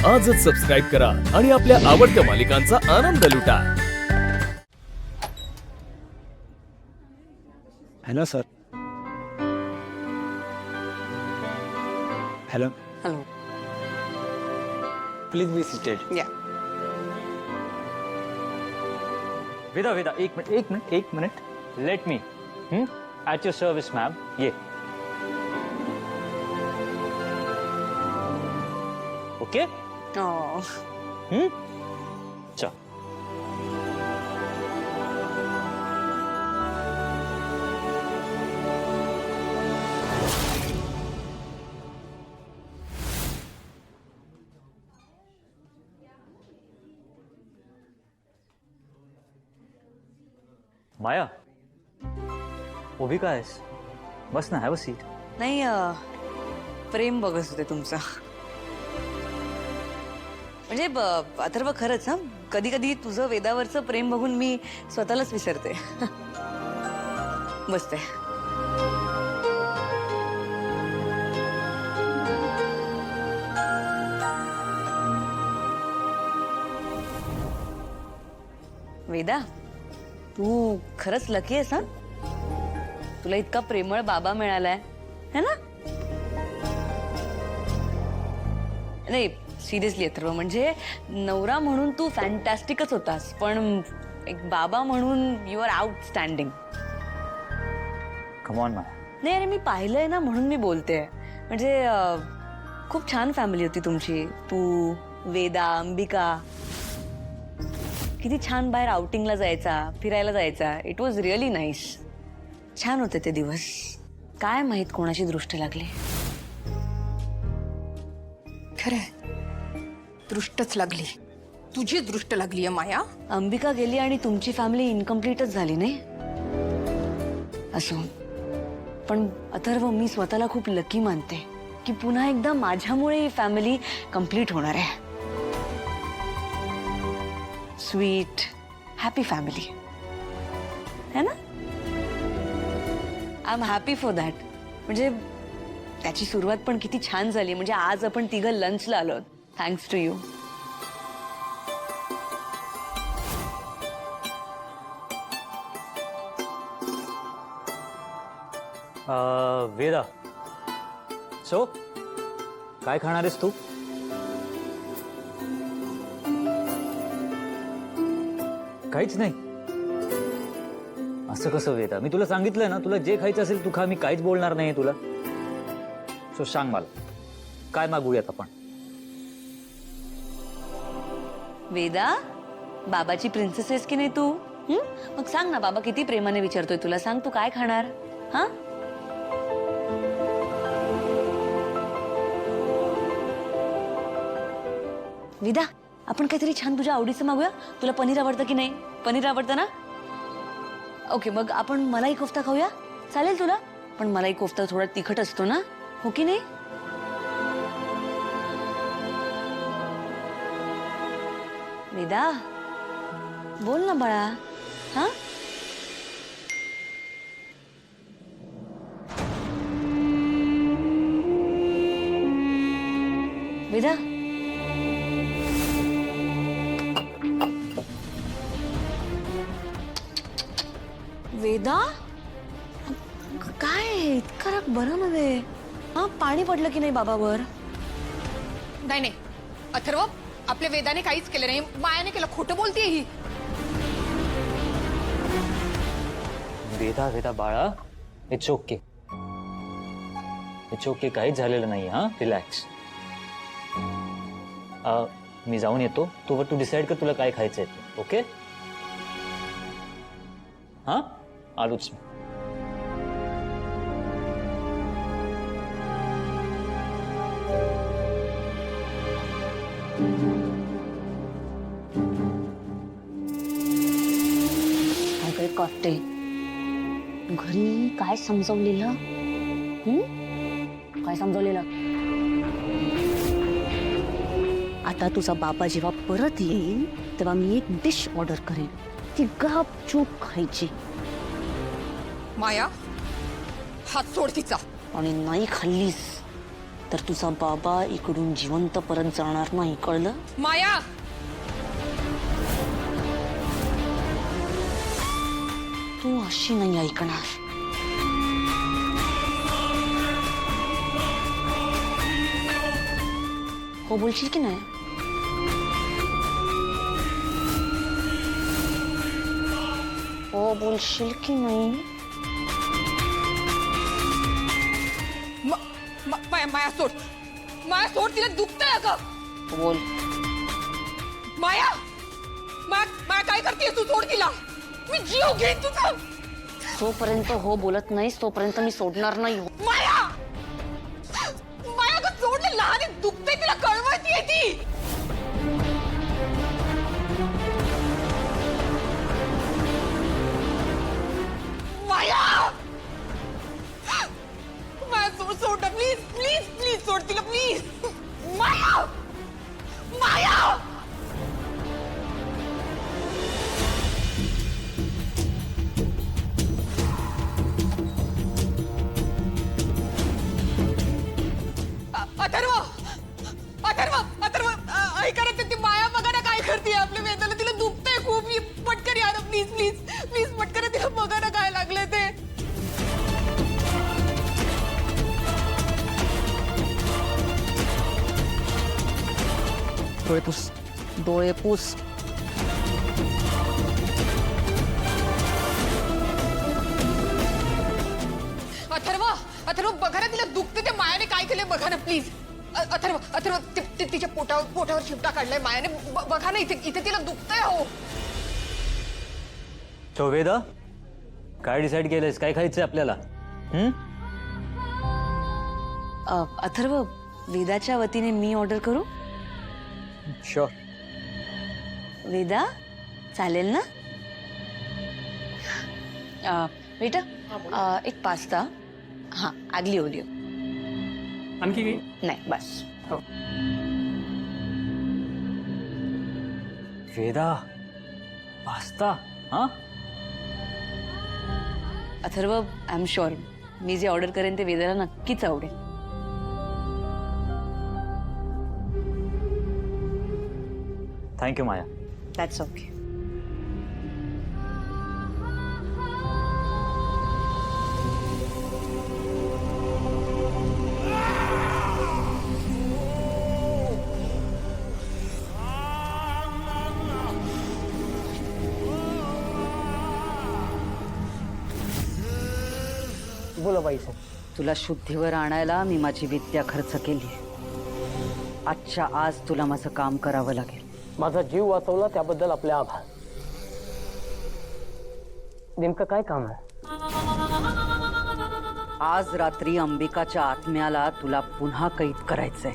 आजच सबस्क्राईब करा आणि आपल्या आवडत्या मालिकांचा आनंद लुटा। Hello sir. Hello. Hello. Please be seated. Yeah. Veda Veda एक minute let me at your service ma'am. ये ओके Oh. चल माया उभी काय आहेस? बस ना, हॅव अ सीट। नाही प्रेम बघत होते तुमचं। म्हणजे अथर्व खरंच ना, कधी कधी तुझं वेदावरचं प्रेम बघून मी स्वतःलाच विसरते। बसते। वेदा, तू खरंच लकी आहेस ना, तुला इतका प्रेमळ बाबा मिळालाय है ना? नाही सिरियसली अथर्व, म्हणजे नवरा म्हणून तू फॅन्टॅस्टिकच होतास, पण एक बाबा म्हणून you are outstanding. Come on Maya. नाही अरे, मी पाहिलंय ना म्हणून मी बोलते। म्हणजे खूप छान फॅमिली होती तुमची, तू वेदा अंबिका, किती छान बाहेर आउटिंगला जायचा, फिरायला जायचा। It was really nice. छान होते ते दिवस। काय माहित कोणाची दृष्ट लागली। खरंय, दृष्टच लागली। तुझी दृष्ट लागली आहे माया। अंबिका गेली आणि तुमची फॅमिली इनकम्प्लीटच झाली नाही? असो, पण अथर्व मी स्वतःला खूप लकी मानते की पुन्हा एकदा माझ्यामुळे ही फॅमिली कंप्लीट होणार आहे। स्वीट हॅपी फॅमिली है ना? I am happy for that. म्हणजे त्याची सुरुवात पण किती छान झाली। म्हणजे आज आपण तिघं लंचला आलो, thanks to you. Veda, so काय खाणार आहेस तू? काहीच नाही? असं कसं वेदा, मी तुला सांगितलंय ना, तुला जे खायचं असेल तू खा, मी काहीच बोलणार नाही तुला। सो सांग मला, काय मागूयात आपण? वेदा, बाबाची प्रिन्सेस आहेस की नाही तू? मग सांग ना, बाबा किती प्रेमाने विचारतोय तुला, सांग तू काय खाणार? हा वेदा, आपण काहीतरी छान तुझ्या आवडीचं मागूया। तुला पनीर आवडतं की नाही? पनीर आवडतं ना? ओके, मग आपण मलाई कोफ्ता खाऊया, चालेल तुला? पण मलाई कोफ्ता थोडा तिखट असतो ना, हो की नाही? वेदा, बोल ना बाळा। हा वेदा, वेदा, काय इतका राग बरं नव्हे। हा, पाणी पडलं की नाही बाबावर? नाही नाही अथर्व, आपल्या वेदाने काहीच केलं नाही, मायाने केलं। खोटं बोलतेय ही। वेदा वेदा बाळा, इट्स ओके, काहीच झालेलं नाही। हा, रिलॅक्स। मी जाऊन येतो, तू डिसाईड कर तुला काय खायचंय ते। ओके? हा, आलोच मी। काय कॉकटेल घरी काय समजवलेलं? काय समजवलेलं? आता तुझा बाबा जेव्हा परत येईल तेव्हा मी एक डिश ऑर्डर करेन, ती गपचूप खायची। माया, हात सोड तिचा। आणि नाही खाल्लीस तर तुझा बाबा इकडून जिवंत परत जाणार नाही, कळलं? माया तू अशी नाही ऐकणार. हो बोलशील की नाही? हो बोलशील की नाही? माया सोड. माया सोड, तिला दुखतंय का? बोल. माया माया माया काय करतेय तू? सोड तिला. मी जीव घेईन तुझा. जोपर्यंत हो बोलत नाहीस तोपर्यंत मी सोडणार नाही. माया माया गं, सोडलं. लहान आहे, दुखतंय, तिला कळवळतीये ती. माया माया सोड, सोड ना प्लीज, प्लीज, प्लीज सोड तिला प्लीज. माया माया अथर्व अथर्व अथर्व ऐका ना, ती माया बघा ना काय करते आपल्या वेदाला. तिला दुखतंय खूप. पटकन या ना प्लीज, प्लीज, प्लीज पटकन. तिला बघा ना काय लागलंय ते. डोळे पुस, डोळे पुस. अथर्व अथर्व बघा ना, तिला दुखते. ते मायाने काय केलंय बघा ना प्लीज. अथर्व अथर्व तिच्या पोटावर शिपटा काढलाय मायाने. बघा ना, इथे इथे तिला दुखतंय. हो तो वेदा, काय डिसाईड केलंयस? काय खायचंय आपल्याला? अथर्व, वेदाच्या वतीने मी ऑर्डर करू? शुअर. वेदा, चालेल ना? बेटा, एक पास्ता. हाँ, आगली ओलिओ. आणखी काही? नाही, बस. वेदा, पास्ता? हा? अथर्व, आय एम शुअर मी जे ऑर्डर करेन ते वेदाला नक्कीच आवडेल. Thank you Maya. That's okay. बोला बाई साहेब. तुला शुद्धीवर आणायला मी माझी विद्या खर्च केली. आजच्या आज तुला माझं काम करावं लागेल. माझा जीव वाचवला त्याबद्दल आपले आभार. नेमकं काय काम आहे? आज रात्री अंबिकाच्या आत्म्याला तुला पुन्हा कैद करायचंय.